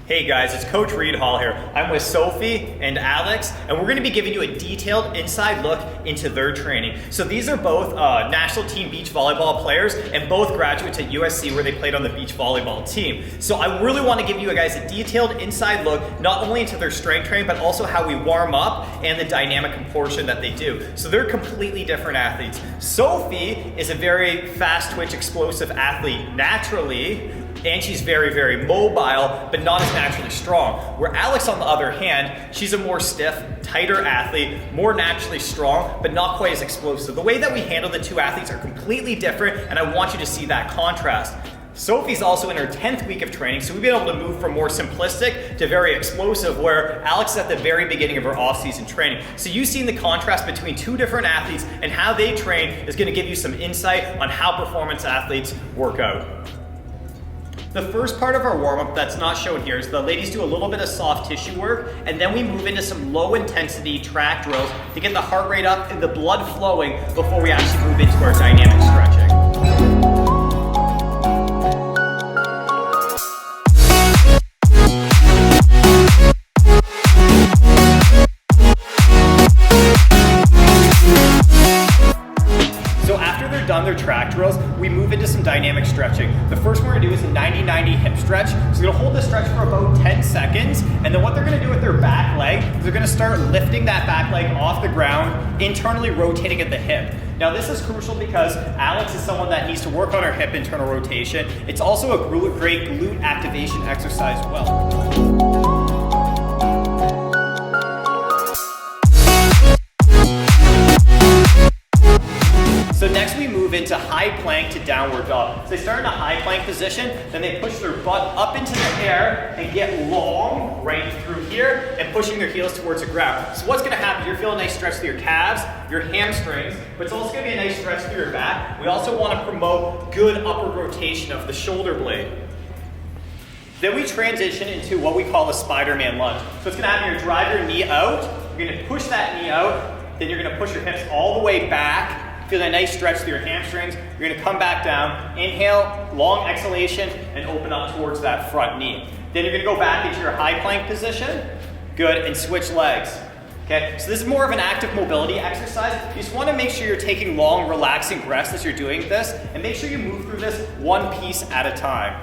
Hey guys, it's Coach Reid Hall here. I'm with Sophie and Alex, and we're going to be giving you a detailed inside look into their training. So these are both national team beach volleyball players and both graduates at USC where they played on the beach volleyball team. So I really want to give you guys a detailed inside look, not only into their strength training, but also how we warm up and the dynamic proportion that they do. So they're completely different athletes. Sophie is a very fast twitch, explosive athlete naturally, and she's very, very mobile, but not as naturally strong. Where Alex, on the other hand, she's a more stiff, tighter athlete, more naturally strong, but not quite as explosive. The way that we handle the two athletes are completely different, and I want you to see that contrast. Sophie's also in her 10th week of training, so we've been able to move from more simplistic to very explosive, where Alex is at the very beginning of her off-season training. So you've seen the contrast between two different athletes, and how they train is going to give you some insight on how performance athletes work out. The first part of our warm-up that's not shown here is the ladies do a little bit of soft tissue work, and then we move into some low-intensity track drills to get the heart rate up and the blood flowing before we actually move into our dynamic stretching. Done their track drills, we move into some dynamic stretching. The first one we're gonna do is a 90-90 hip stretch. So we're gonna hold this stretch for about 10 seconds, and then what they're gonna do with their back leg is they're gonna start lifting that back leg off the ground, internally rotating at the hip. Now this is crucial because Alex is someone that needs to work on her hip internal rotation. It's also a great glute activation exercise as well. So next we move into high plank to downward dog. So they start in a high plank position, then they push their butt up into the air and get long right through here and pushing their heels towards the ground. So what's gonna happen, you're feeling a nice stretch through your calves, your hamstrings, but it's also gonna be a nice stretch through your back. We also wanna promote good upward rotation of the shoulder blade. Then we transition into what we call a Spider-Man lunge. So it's gonna happen, you're drive your knee out, you're gonna push that knee out, then you're gonna push your hips all the way back. Feel a nice stretch through your hamstrings. You're gonna come back down, inhale, long exhalation, and open up towards that front knee. Then you're gonna go back into your high plank position. Good, and switch legs. Okay, so this is more of an active mobility exercise. You just wanna make sure you're taking long, relaxing breaths as you're doing this, and make sure you move through this one piece at a time.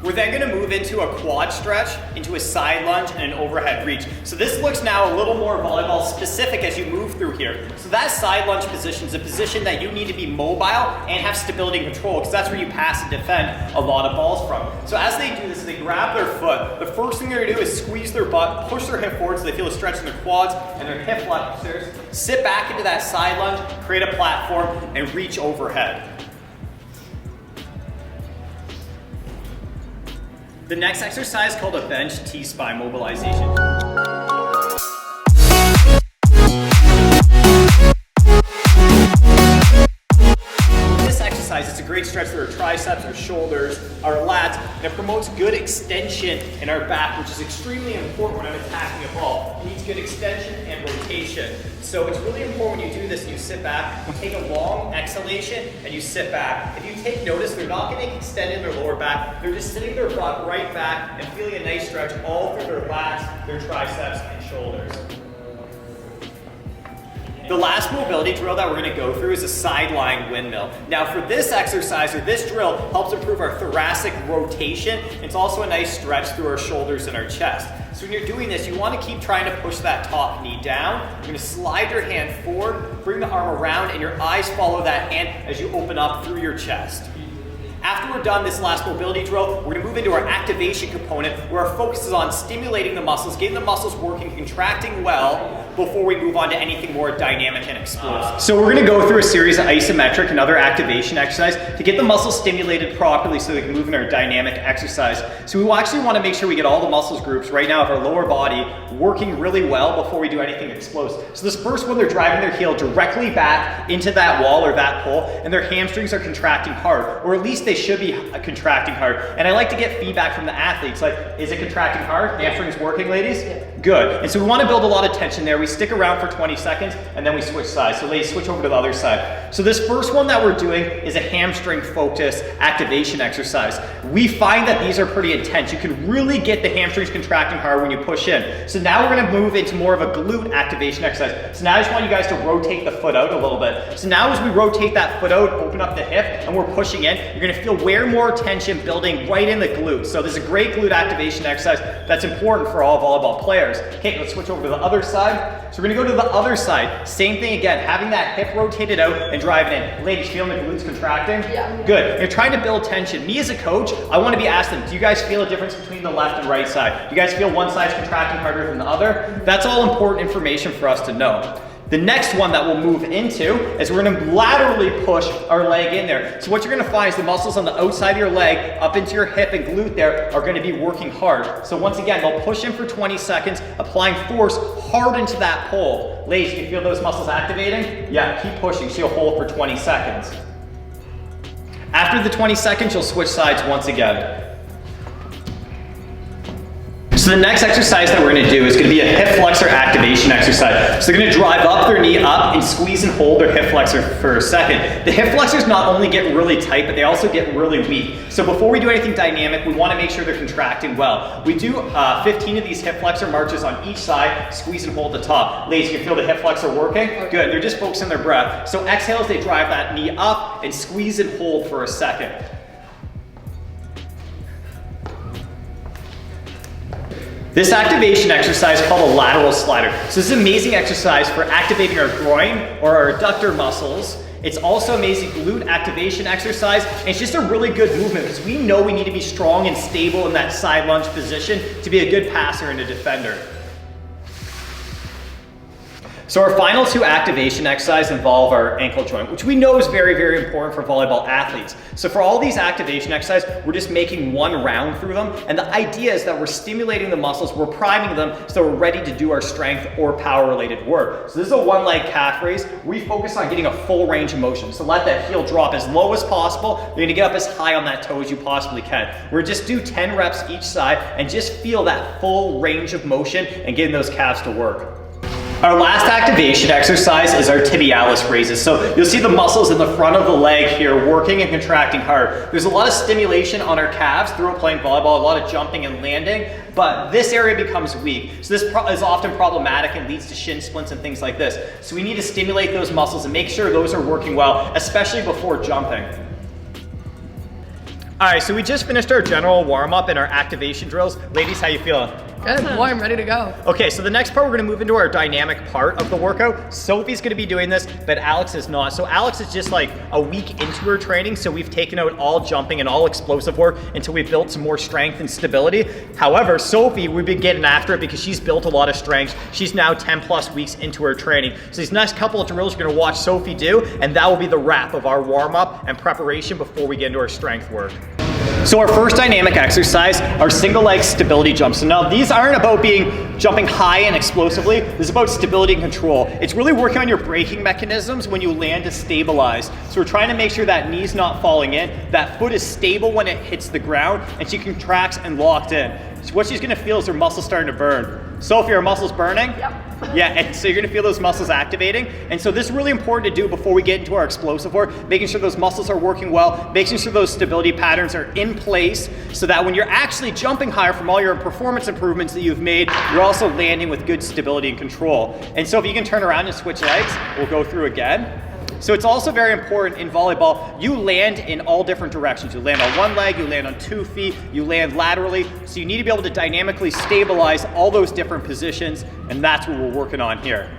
We're then gonna move into a quad stretch, into a side lunge, and an overhead reach. So this looks now a little more volleyball specific as you move through here. So that side lunge position is a position that you need to be mobile and have stability and control, because that's where you pass and defend a lot of balls from. So as they do this, they grab their foot. The first thing they're gonna do is squeeze their butt, push their hip forward so they feel a stretch in their quads and their hip flexors. Sit back into that side lunge, create a platform, and reach overhead. The next exercise is called a bench T-spine mobilization. This exercise, it's a great stretch through our triceps, our shoulders, our lats, and it promotes good extension in our back, which is extremely important when I'm attacking a ball. It needs good extension and rotation. So it's really important when you do this, you sit back, you take a long exhalation, and you sit back. If you take notice, they're not getting extended in their lower back, they're just sitting their butt right back and feeling a nice stretch all through their lats, their triceps, and shoulders. The last mobility drill that we're gonna go through is a sideline windmill. Now for this exercise, or this drill, helps improve our thoracic rotation. It's also a nice stretch through our shoulders and our chest. So when you're doing this, you wanna keep trying to push that top knee down. You're gonna slide your hand forward, bring the arm around, and your eyes follow that hand as you open up through your chest. After we're done this last mobility drill, we're gonna move into our activation component, where our focus is on stimulating the muscles, getting the muscles working, contracting well, before we move on to anything more dynamic and explosive. So we're gonna go through a series of isometric and other activation exercise to get the muscles stimulated properly so they can move in our dynamic exercise. So we actually wanna make sure we get all the muscles groups right now of our lower body working really well before we do anything explosive. So this first one, they're driving their heel directly back into that wall or that pole, and their hamstrings are contracting hard, or at least they should be contracting hard. And I like to get feedback from the athletes, like, is it contracting hard? Hamstrings working, ladies? Good. And so we want to build a lot of tension there. We stick around for 20 seconds and then we switch sides. So ladies, switch over to the other side. So this first one that we're doing is a hamstring focused activation exercise. We find that these are pretty intense. You can really get the hamstrings contracting hard when you push in. So now we're going to move into more of a glute activation exercise. So now I just want you guys to rotate the foot out a little bit. So now as we rotate that foot out, open up the hip, and we're pushing in, you're going to feel way more tension building right in the glutes. So this is a great glute activation exercise that's important for all volleyball players. Okay, let's switch over to the other side. So we're gonna go to the other side. Same thing again, having that hip rotated out and driving in. Ladies, feeling the glutes contracting? Yeah. Good. You're trying to build tension. Me as a coach, I want to be asking, do you guys feel a difference between the left and right side? Do you guys feel one side's contracting harder than the other? That's all important information for us to know. The next one that we'll move into is we're going to laterally push our leg in there. So what you're going to find is the muscles on the outside of your leg up into your hip and glute there are going to be working hard. So once again, they'll push in for 20 seconds, applying force hard into that pole. Ladies, can you feel those muscles activating? Yeah, keep pushing. So you'll hold for 20 seconds. After the 20 seconds, you'll switch sides once again. So the next exercise that we're going to do is going to be a hip flexor activation exercise. So they're going to drive up their knee up and squeeze and hold their hip flexor for a second. The hip flexors not only get really tight, but they also get really weak. So before we do anything dynamic, we want to make sure they're contracting well. We do 15 of these hip flexor marches on each side, squeeze and hold the top. Ladies, you can feel the hip flexor working? Good, they're just focusing their breath. So exhale as they drive that knee up and squeeze and hold for a second. This activation exercise is called a lateral slider. So this is an amazing exercise for activating our groin or our adductor muscles. It's also amazing glute activation exercise. And it's just a really good movement because we know we need to be strong and stable in that side lunge position to be a good passer and a defender. So our final two activation exercises involve our ankle joint, which we know is very, very important for volleyball athletes. So for all these activation exercises, we're just making one round through them. And the idea is that we're stimulating the muscles, we're priming them so we're ready to do our strength or power related work. So this is a one leg calf raise. We focus on getting a full range of motion. So let that heel drop as low as possible. You're gonna get up as high on that toe as you possibly can. We're just do 10 reps each side and just feel that full range of motion and getting those calves to work. Our last activation exercise is our tibialis raises. So you'll see the muscles in the front of the leg here working and contracting hard. There's a lot of stimulation on our calves through playing volleyball, a lot of jumping and landing, but this area becomes weak. So this is often problematic and leads to shin splints and things like this. So we need to stimulate those muscles and make sure those are working well, especially before jumping. All right, so we just finished our general warm-up and our activation drills. Ladies, how you feeling? Good, warm, ready to go. Okay, so the next part, we're gonna move into our dynamic part of the workout. Sophie's gonna be doing this, but Alex is not. So Alex is just like a week into her training, so we've taken out all jumping and all explosive work until we've built some more strength and stability. However, Sophie, we've been getting after it because she's built a lot of strength. She's now 10 plus weeks into her training. So these next couple of drills you're gonna watch Sophie do, and that will be the wrap of our warm-up and preparation before we get into our strength work. So our first dynamic exercise are single leg stability jumps. So now these aren't about jumping high and explosively. This is about stability and control. It's really working on your braking mechanisms when you land to stabilize. So we're trying to make sure that knee's not falling in, that foot is stable when it hits the ground, and she contracts and locked in. So what she's gonna feel is her muscles starting to burn. Sophie, are muscles burning? Yep. Yeah, and so you're gonna feel those muscles activating. And so this is really important to do before we get into our explosive work, making sure those muscles are working well, making sure those stability patterns are in place so that when you're actually jumping higher from all your performance improvements that you've made, you're also landing with good stability and control. And so if you can turn around and switch legs, we'll go through again. So it's also very important in volleyball, you land in all different directions. You land on one leg, you land on 2 feet, you land laterally. So you need to be able to dynamically stabilize all those different positions, and that's what we're working on here.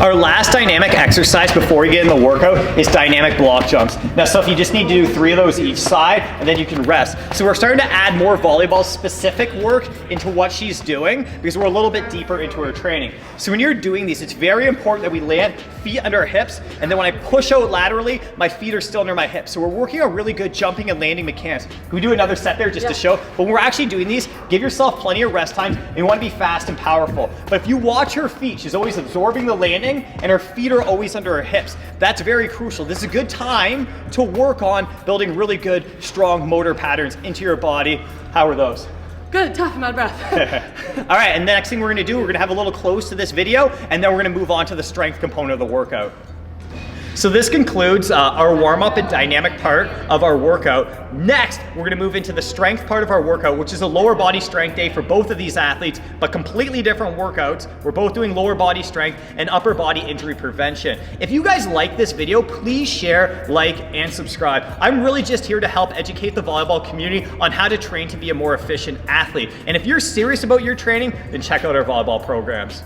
Our last dynamic exercise before we get in the workout is dynamic block jumps. Now, Sophie, you just need to do 3 of those each side, and then you can rest. So we're starting to add more volleyball specific work into what she's doing because we're a little bit deeper into her training. So when you're doing these, it's very important that we land feet under our hips, and then when I push out laterally, my feet are still under my hips. So we're working on really good jumping and landing mechanics. Can we do another set there just to show? But when we're actually doing these, give yourself plenty of rest times, and you want to be fast and powerful. But if you watch her feet, she's always absorbing the landing, and her feet are always under her hips. That's very crucial. This is a good time to work on building really good, strong motor patterns into your body. How are those? Good, tough, I'm out of breath. All right, and the next thing we're gonna do, we're gonna have a little close to this video, and then we're gonna move on to the strength component of the workout. So this concludes our warm-up and dynamic part of our workout. Next, we're gonna move into the strength part of our workout, which is a lower body strength day for both of these athletes, but completely different workouts. We're both doing lower body strength and upper body injury prevention. If you guys like this video, please share, like, and subscribe. I'm really just here to help educate the volleyball community on how to train to be a more efficient athlete. And if you're serious about your training, then check out our volleyball programs.